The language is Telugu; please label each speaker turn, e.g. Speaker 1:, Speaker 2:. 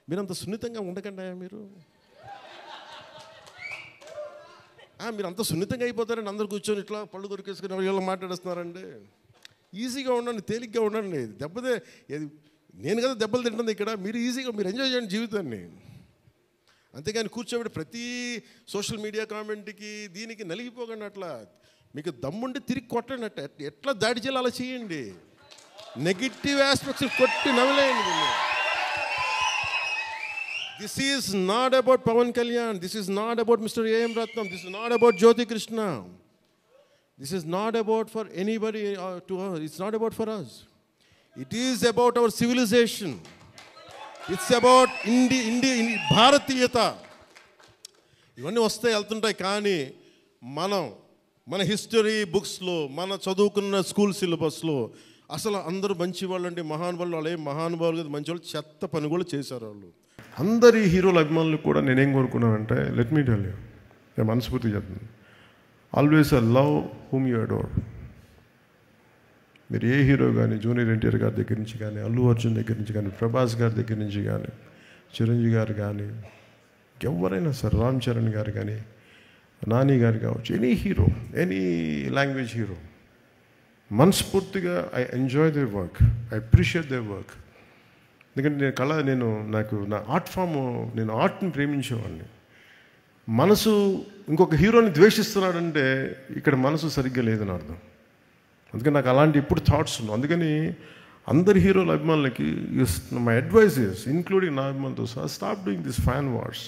Speaker 1: మీరంత సున్నితంగా ఉండకండి మీరు. మీరు అంత సున్నితంగా అయిపోతారండి. అందరు కూర్చొని ఇట్లా పళ్ళు కొరికేసుకుని వీళ్ళు మాట్లాడేస్తున్నారండి. ఈజీగా ఉండండి, తేలిగ్గా ఉండండి. నేను కదా దెబ్బలు తింటుంది ఇక్కడ. మీరు ఈజీగా మీరు ఎంజాయ్ చేయండి జీవితాన్ని. అంతేగాని కూర్చోబెట్టి ప్రతి సోషల్ మీడియా కామెంట్కి దీనికి నలిగిపోకండి. అట్లా మీకు దమ్ముండి తిరిగి కొట్టండి. ఎట్లా దాడి చేయాలి అలా చేయండి. నెగిటివ్ ఆస్పెక్ట్స్ కొట్టి నవ్వలేయండి. This is not about Pawan Kalyan. This is not about Mr. A.M. Ratnam. This is not about Jyoti Krishna. This is not about for anybody to us. It's not about for us. It is about our civilization. It's about భారతీయత. ఇవన్నీ వస్తాయి వెళ్తుంటాయి. కానీ మన హిస్టరీ బుక్స్లో, మన చదువుకున్న స్కూల్ సిలబస్లో అసలు అందరూ మంచి వాళ్ళు అండి, మహానుభావులు. వాళ్ళు ఏం మహానుభావులు కదా, మంచి వాళ్ళు. చెత్త పని కూడా చేశారు వాళ్ళు. అందరి హీరోల అభిమానులు కూడా నేనేం కోరుకున్నానంటే, లెట్ మీ టెల్ యూ, నేను మనస్ఫూర్తిగా చెప్తున్నాను, always love whom you adore. మీరు ఏ హీరో కానీ, జూనియర్ ఎన్టీఆర్ గారి దగ్గర నుంచి కానీ, అల్లు అర్జున్ దగ్గర నుంచి కానీ, ప్రభాస్ గారి దగ్గర నుంచి కానీ, చిరంజీవి గారు కానీ, ఎవరైనా సరే, రామ్ చరణ్ గారు కానీ, నాని గారు కావచ్చు, any hero, any language hero, మనస్ఫూర్తిగా I enjoy their work, I appreciate their work. ఎందుకంటే నాకు నా ఆర్ట్ ఫామ్, నేను ఆర్ట్ని ప్రేమించేవాడిని. మనసు ఇంకొక హీరోని ద్వేషిస్తున్నాడంటే ఇక్కడ మనసు సరిగ్గా లేదని అర్థం. అందుకని నాకు అలాంటి ఇప్పుడు థాట్స్ ఉన్నాయి. అందుకని అందరి హీరోల అభిమానులకి మై అడ్వైస్ ఇస్, ఇంక్లూడింగ్ నా అభిమానులతో, stop doing this fan wars.